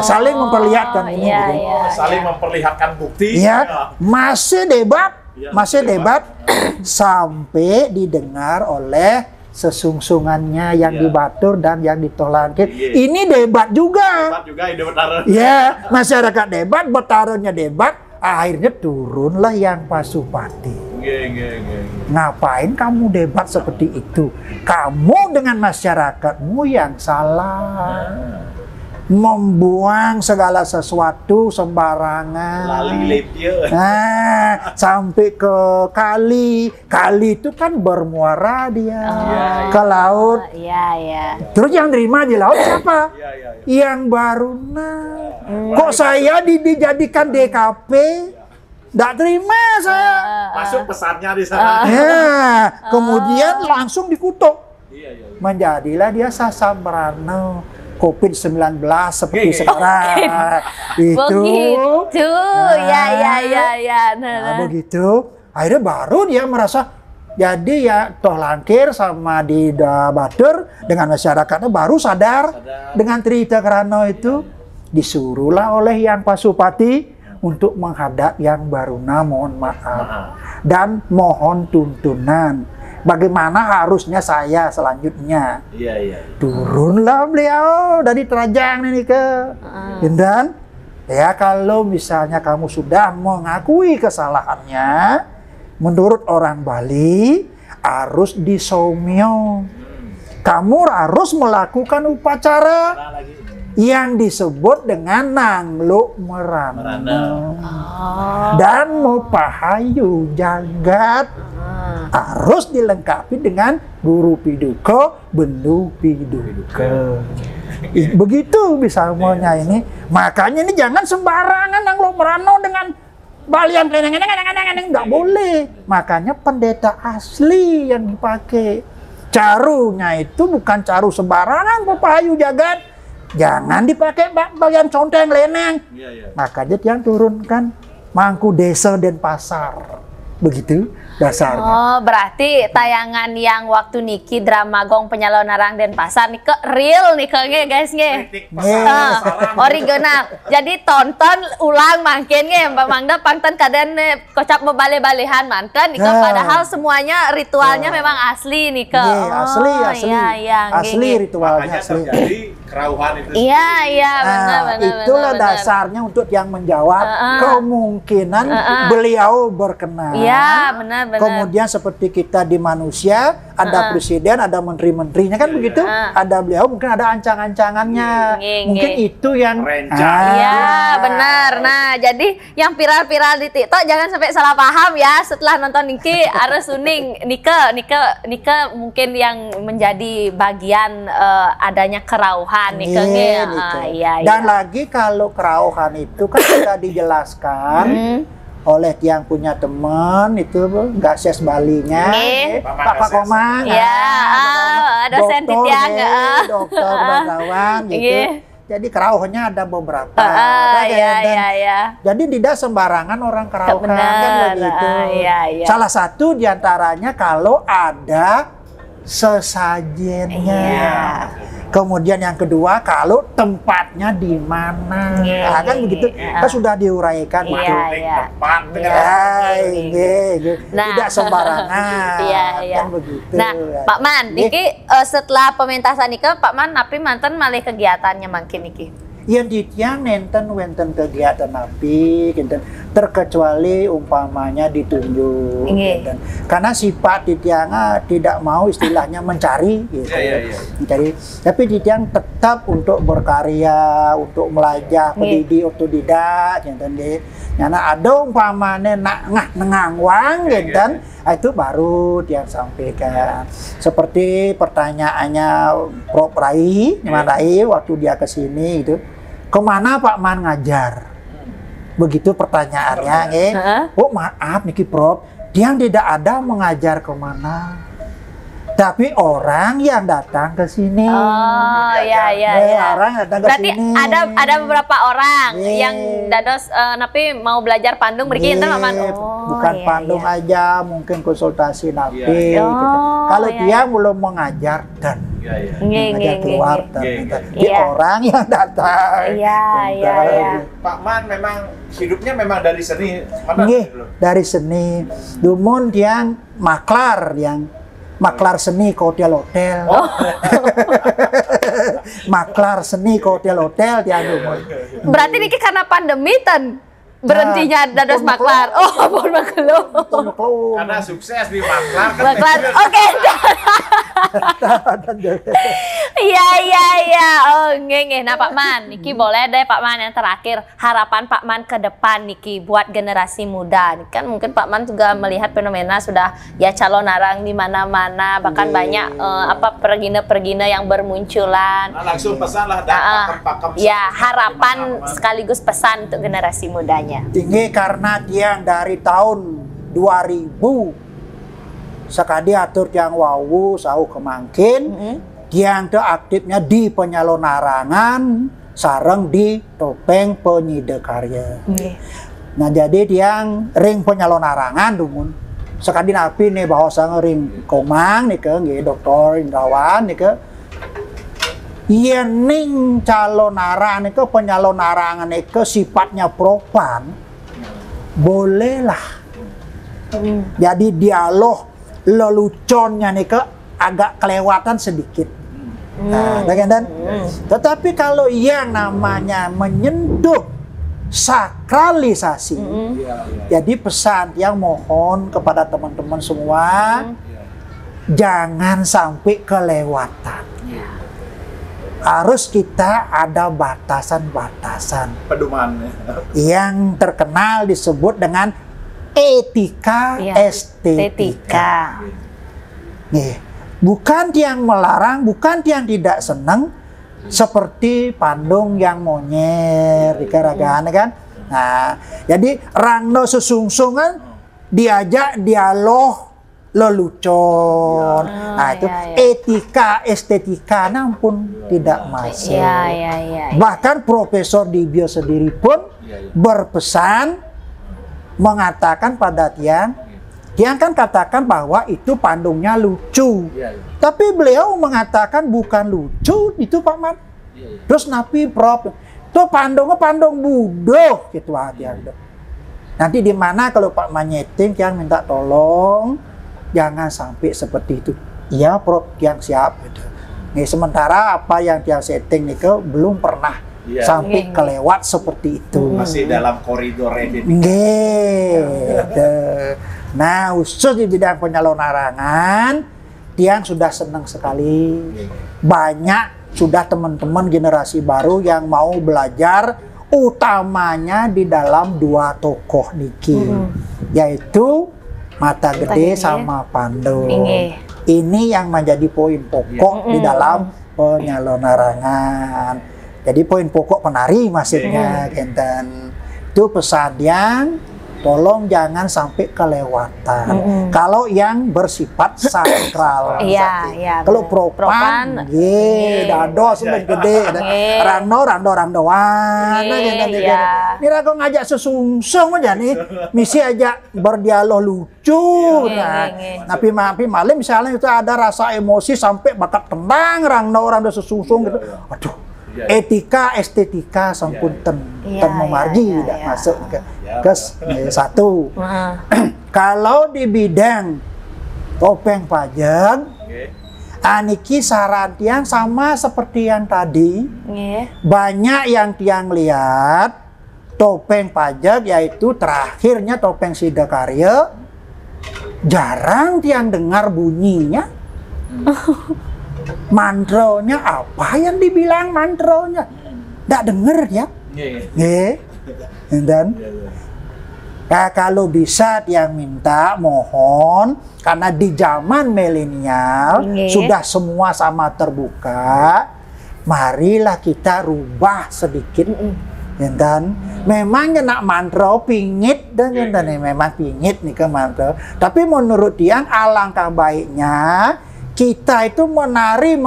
Saling memperlihatkan ini. Saling memperlihatkan bukti. Masih debat sampai didengar oleh sesungsungannya yang dibatur dan yang ditolakir. Ini debat juga. Debat juga, ide bertaruh. Ya, masyarakat debat, bertaruhnya debat, akhirnya turunlah yang Pasupati. Ngapain kamu debat seperti itu? Kamu dengan masyarakatmu yang salah. Membuang segala sesuatu sembarangan. Nah, sampai ke kali. Kali itu kan bermuara dia ke laut. Terus yang terima di laut siapa? Yang Baruna. Kok saya dijadikan DKP? Nggak terima saya. Masuk pesannya di sana. Kemudian langsung dikutuk. Menjadilah dia Sasambrana. COVID-19 seperti sekarang. Itu. Begitu. Nah, begitu. Akhirnya baru dia merasa jadi ya toh langkir sama di Batur dengan masyarakatnya baru sadar dengan Trita Krano itu disuruhlah oleh yang Pasupati untuk menghadap yang Baruna mohon maaf dan mohon tuntunan. Bagaimana harusnya saya selanjutnya? Turunlah beliau dari Trajang ini ke dan ya kalau misalnya kamu sudah mengakui kesalahannya, menurut orang Bali harus disomyo. Kamu harus melakukan upacara yang disebut dengan Nanglo Merana dan Mopahayu Jagat. Harus dilengkapi dengan Guru Piduka, Bendu Piduka. Begitu bisa semuanya ini. Makanya ini jangan sembarangan Nanglo Merano dengan balian nggak boleh. Makanya pendeta asli yang dipakai. Carunya itu bukan caru sembarangan, Mopahayu Jagat. Jangan dipakai bagian conteng leneng. Makanya yang turunkan Mangku Desa Denpasar. Begitu dasarnya. Oh, berarti tayangan yang waktu niki drama Gong Penyalon Narang Denpasar nih ke real nih kayaknya guys nge. Original. Jadi tonton ulang mangkin nge, Mbak Mangda pangten kaden kocap bebale-balehan manten nih padahal semuanya ritualnya memang asli nih ke. Asli ritualnya asli. Jadi kerauhan itu. Benar. Itulah dasarnya untuk yang menjawab kemungkinan beliau berkenan. Benar. Kemudian seperti kita di manusia, ada presiden, ada menteri-menterinya kan begitu. Ada beliau, mungkin ada ancang-ancangannya. Mungkin itu yang benar. Nah, jadi yang viral-viral di TikTok jangan sampai salah paham ya. Setelah nonton niki harus uning Nike mungkin yang menjadi bagian adanya kerauhan Dan lagi kalau kerauhan itu kan sudah dijelaskan oleh yang punya teman itu nggak ses Balinya, Pak Komang, ada sentit yang dokter wartawan gitu. Jadi kerauhannya ada beberapa. Jadi tidak sembarangan orang kerauhan kan begitu. Salah satu diantaranya kalau ada sesajennya. Kemudian yang kedua kalau tempatnya di mana, kan begitu, kan sudah diuraikan itu. Tidak sembarangan, kan begitu. Nah, Pak Man, niki setelah pementasan niki, Pak Man, napi manten malih kegiatannya mangkin niki. Yang ditiang nenten wenten kegiatan napi, terkecuali umpamanya ditunjuk, karena sifat ditiangnya tidak mau istilahnya mencari, mencari. Tapi ditiang tetap untuk berkarya, untuk belajar, pendidik otodidak, karena ada umpamanya nak nengangwang, itu baru dia sampaikan. Seperti pertanyaannya Prof Rai, waktu dia kesini itu. Kemana Pak Man ngajar? Begitu pertanyaannya. Oh maaf Niki Prof, dia tidak ada mengajar kemana. Tapi orang yang datang ke sini. Orang yang datang ke berarti sini. Ada beberapa orang yang dados napi mau belajar pandung beri Pak Man. Bukan pandung aja, mungkin konsultasi napi. Kalau dia belum mengajar dan keluar di orang yang datang. Pak Man memang hidupnya memang dari seni. Dari seni. Dumun yang maklar yang maklar seni ke hotel-hotel. Oh. Maklar seni ke hotel-hotel tiang dumur. Berarti niki karena pandemi tan berhentinya dados pun maklar. Oh, pun maklum. Karena sukses di maklar kan. Maklar. Oke. Iya. Oh, nge. Nah, Pak Man, niki boleh deh Pak Man yang terakhir, harapan Pak Man ke depan niki buat generasi muda. Kan mungkin Pak Man juga melihat fenomena sudah ya calon narang di mana-mana, bahkan banyak pergina-pergina yang bermunculan. Nah, langsung pesan lah pakem-pakem. Ya, harapan sekaligus pesan untuk generasi mudanya. Tinggi karena tiang dari tahun 2000 sekali atur tiang wawu sau kemangkin tiang tu aktifnya di penyalonarangan sareng di topeng penyida karya. Nah jadi tiang ring penyalonarangan dumun sekali napi nih bahasa ring komang nih ke dokter Indrawan nih ke iya ning calonarang nih ke penyalonarangan nih ke sifatnya propan bolehlah. Jadi dialog leluconnya nih ke agak kelewatan sedikit. Nah, dan tetapi kalau yang namanya menyentuh sakralisasi, jadi pesan yang mohon kepada teman-teman semua, jangan sampai kelewatan. Harus kita ada batasan-batasan. Pedoman yang terkenal disebut dengan etika estetika. Nih, bukan yang melarang, bukan yang tidak senang, seperti pandung yang monyer dikaragan kan. Nah, jadi rangno sesungsungan diajak dialog lelucon. Nah, itu etika estetika nampun tidak masuk. Bahkan Profesor Dibyo sendiri pun berpesan mengatakan pada tiang kan katakan bahwa itu pandungnya lucu. Tapi beliau mengatakan bukan lucu itu Pak Man. Terus napi Prof itu pandungnya pandung budoh gitu tiang. Nanti di mana kalau Pak Man nyeting tiang minta tolong jangan sampai seperti itu. Iya Prof tiang siap gitu. Nih sementara apa yang tiang setting nih belum pernah sampai kelewat seperti itu. Masih dalam koridor etika. Nah, khusus di bidang penyalonarangan, tiang sudah senang sekali. Banyak sudah teman-teman generasi baru yang mau belajar, utamanya di dalam dua tokoh niki, yaitu Mata Gede sama Pandung. Ini yang menjadi poin pokok di dalam penyalonarangan. Jadi poin pokok penari maksudnya, Kenten. Itu pesan yang tolong jangan sampai kelewatan. Kalau yang bersifat sakral. Kalau propan, dado sudah gede. Rando-randoan. Ini ragu ngajak sesungsung aja nih. Misi aja berdialog lucu. Tapi malam misalnya itu ada rasa emosi sampai bakat tendang rando sesungsung gitu. Aduh. Etika estetika sampun ten memargi tidak masuk ke satu. Kalau di bidang topeng pajak, aniki saran tiang sama seperti yang tadi. Banyak yang tiang lihat topeng pajak yaitu terakhirnya topeng Sidakarya jarang tiang dengar bunyinya. Mantronya apa yang dibilang mantronya? Nggak denger ya? Dan kalau bisa yang minta mohon karena di zaman milenial sudah semua sama terbuka, marilah kita rubah sedikit. Dan memangnya nak mantro pingit dan memang pingit nih ke mantro. Tapi menurut tiang alangkah baiknya kita itu menari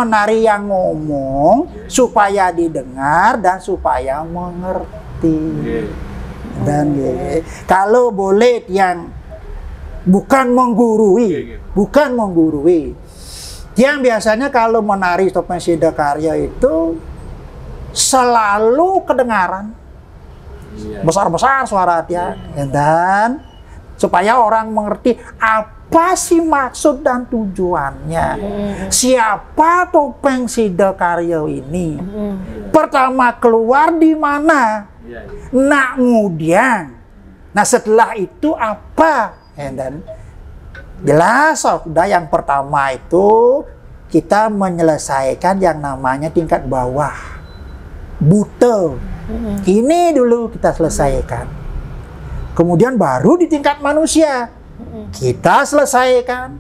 yang ngomong supaya didengar dan supaya mengerti. Dan kalau boleh yang bukan menggurui, yang biasanya kalau menari topeng Sidakarya itu selalu kedengaran besar-besar suara dia, dan supaya orang mengerti apa apa sih maksud dan tujuannya? Siapa Topeng Sidakarya ini? Pertama keluar di mana? Nak Ngudiang. Nah setelah itu apa? Dan jelas sudah yang pertama itu kita menyelesaikan yang namanya tingkat bawah. Buta. Ini dulu kita selesaikan. Kemudian baru di tingkat manusia kita selesaikan.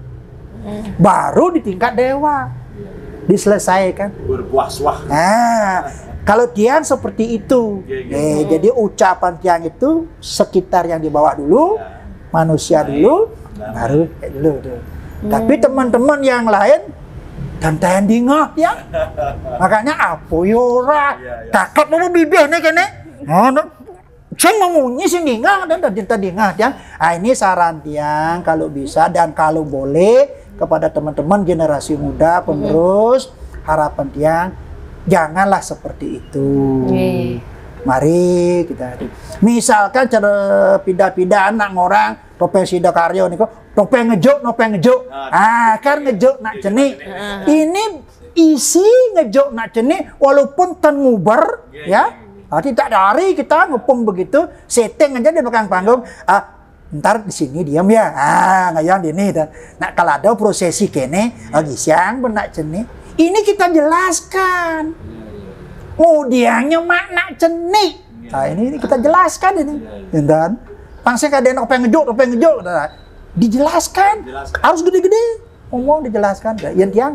Baru di tingkat dewa diselesaikan. Berbuah-buah. Nah, kalau tiang seperti itu. Jadi ucapan tiang itu sekitar yang di bawah dulu, manusia dulu, baru dulu. Tapi teman-teman yang lain dan tandingah ya. Makanya apa yora? Kakak dulu bibir nih kene. Saya mengunyi sendinga dan tandingah tiang. Ini saran tiang kalau bisa dan kalau boleh kepada teman-teman generasi muda penerus harapan tiang. Janganlah seperti itu. Mari kita. Misalkan cara pindah-pindah anak orang Topeng Sidakarya nih kok topeng ngejuk. Kan ngejuk nak cenik. Ini isi ngejuk nak cenik walaupun ten nguber ya. Tidak dari kita ngepung begitu, setting aja di belakang panggung. Ntar di sini diam ya. Ngayang di ini. Nah kalau ada prosesi kene, siang benak cenik. Ini kita jelaskan. Ngudiangnya makna cenik. Nah ini kita jelaskan ini. Dan pangsa kadang topeng ngejuk. Dijelaskan. Harus gede-gede. Ngomong dijelaskan. Yang tiang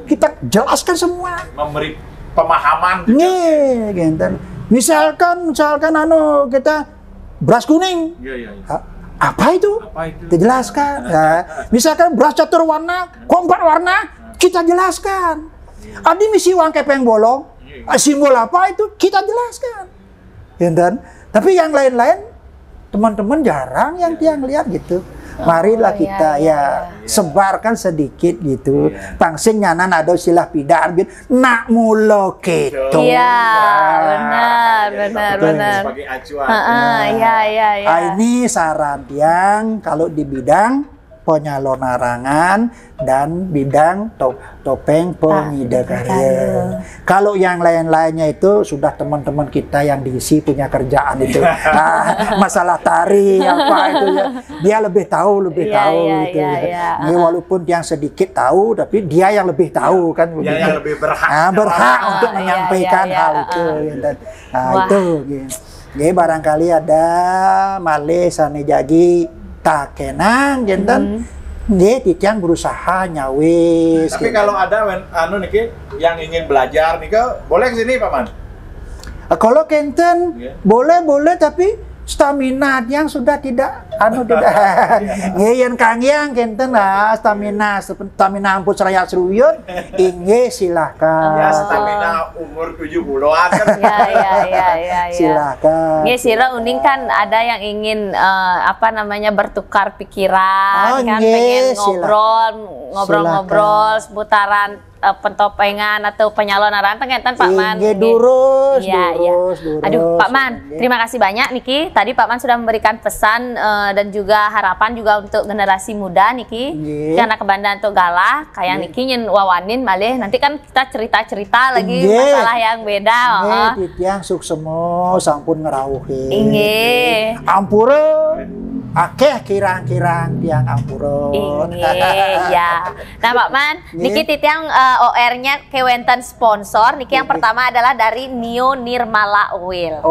kita jelaskan semua. Memberi pemahaman. Nih, gitu. Misalkan kita beras kuning. Apa itu? Dijelaskan. Misalkan beras catur warna, kompak warna. Kita jelaskan. Ada misi uang kepeng bolong, simbol apa itu kita jelaskan. Dan tapi yang lain-lain teman-teman jarang yang tiang lihat gitu. Marilah kita sebarkan sedikit gitu. Pangsing nyanan ada silah pidaan gitu. Nak mulo keto. Iya, benar. Sebagai acuan. Ini saran tiang kalau di bidang penyalon larangan dan bidang topeng penyidakarya. Kalau yang lain-lainnya itu sudah teman-teman kita yang diisi punya kerjaan itu. Masalah tari apa itu ya. Dia lebih tahu gitu. Ini walaupun yang sedikit tahu tapi dia yang lebih tahu kan. Dia yang lebih berhak. Berhak untuk menyampaikan hal itu. Itu. Jadi barangkali ada malih sane jagi tak kenang jenten titian berusaha nyawis. Tapi kalau ada niki yang ingin belajar nih boleh ke sini Pak Man? Kalau kenten boleh tapi stamina yang sudah tidak ngeyen kangyang kenten stamina ampun seraya seruyut inge silahkan. Ya stamina umur 70-an kan. Silahkan. Nge sira uning kan ada yang ingin bertukar pikiran kan pengen ngobrol seputaran pentopengan atau penyalon ranteng kan Pak Man. Durus. Aduh Pak Man, terima kasih banyak Niki. Tadi Pak Man sudah memberikan pesan dan juga harapan juga untuk generasi muda Niki. Karena kebandaan untuk galah kayak Niki nyen wawanin malih nanti kan kita cerita lagi masalah yang beda. Titiang suksemo sampun ngerawuhin. Ampura. Akeh kirang-kirang tiang ampura. Nah Pak Man, Niki titiang OR-nya kewenten sponsor. Niki yang pertama adalah dari Nio Nirmala Oil.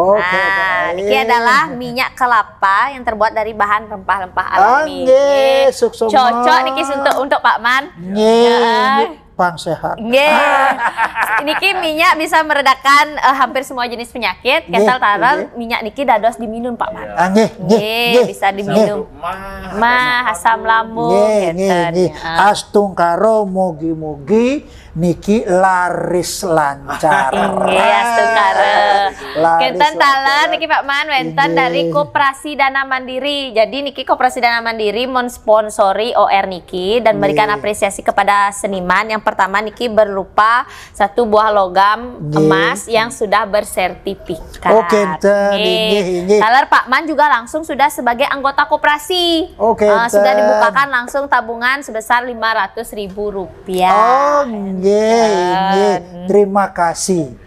Niki adalah minyak kelapa yang terbuat dari bahan rempah-rempah alami. Cocok Niki untuk Pak Man. Pang sehat. Niki minyak bisa meredakan hampir semua jenis penyakit. Kental taral minyak Niki dados diminum Pak Man. Bisa diminum. Asam lambung. Astung karo mugi-mugi niki laris lancar. Iya, sukare. Laris Kenten taler lancar. niki Pak Man wenten dari Koperasi Dana Mandiri. Jadi niki Koperasi Dana Mandiri mensponsori OR niki dan memberikan apresiasi kepada seniman. Yang pertama niki berupa 1 buah logam emas yang sudah bersertifikat. Oke, ini. Taler Pak Man juga langsung sudah sebagai anggota koperasi. Oke, sudah dibukakan langsung tabungan sebesar Rp500.000. Oh, terima kasih.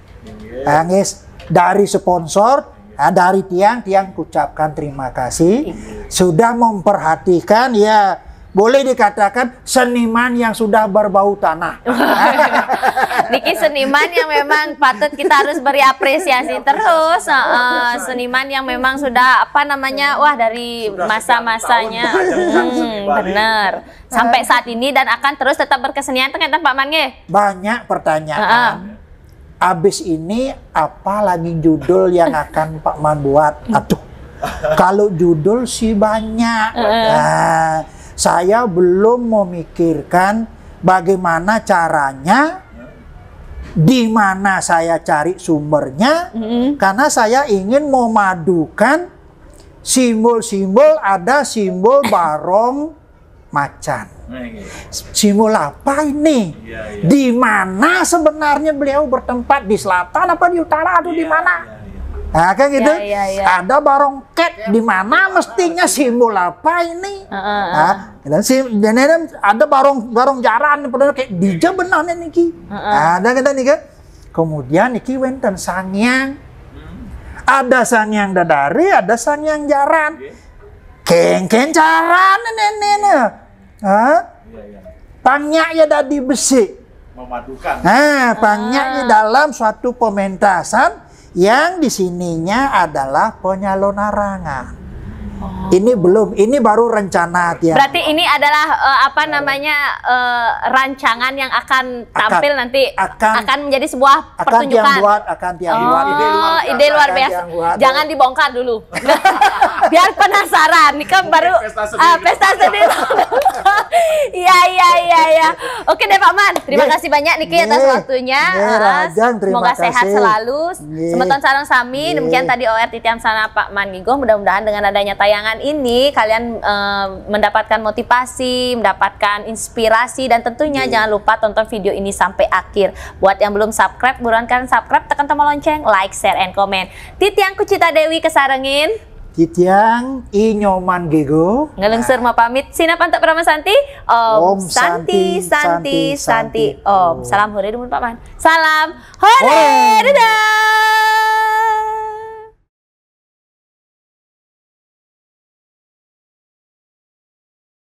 Angis dari sponsor, dari tiang ucapkan terima kasih sudah memperhatikan, ya boleh dikatakan seniman yang sudah berbau tanah. Niki seniman yang memang patut kita harus beri apresiasi terus. Seniman yang memang sudah apa namanya, wah dari masa-masanya, bener sampai saat ini dan akan terus tetap berkesenian ternyata Pak Man nggih. Banyak pertanyaan. Abis ini apa lagi judul yang akan Pak Man buat? Aduh, kalau judul sih banyak. Nah, saya belum memikirkan bagaimana caranya, di mana saya cari sumbernya, karena saya ingin memadukan simbol-simbol, ada simbol barong macan. Simbol apa ini? Di mana sebenarnya beliau bertempat, di selatan apa di utara atau di mana? Nah, kan gitu. Ada barongket, di mana mestinya simbol apa ini? Dan ada barong jaran kayak dija benarnya niki. Ada kita nih kan. Kemudian niki wenten sangyang. Ada sangyang dadari, ada sangyang jaran. Keng jaran nenek. Pangnya dadi besi. Memadukan. Nah, pangnya dalam suatu pementasan yang di sininya adalah penyalon arangan. Ini belum, ini baru rencana tiang. Berarti ini adalah apa namanya rancangan yang akan tampil nanti akan menjadi sebuah pertunjukan. Akan tiang buat. Ide luar biasa. Jangan dibongkar dulu. Biar penasaran. Ini kan baru pesta seni. Iya. Oke deh Pak Man. Terima kasih banyak Niki atas waktunya. Semoga sehat selalu. Semeton sareng sami. Demikian tadi OR Titian Sana Pak Man Gigo. Mudah-mudahan dengan adanya tayangan ini kalian mendapatkan motivasi, mendapatkan inspirasi, dan tentunya jangan lupa tonton video ini sampai akhir. Buat yang belum subscribe, buruan kalian subscribe, tekan tombol lonceng, like, share, and comment. Titiang Kucita Dewi kesarengin. Titiang Inyoman Gego. Ngelungsur mau pamit. Sina pantak Prama Santi. Om Santi. Om. Salam hore dulu Pak Man. Salam hore. Dadah.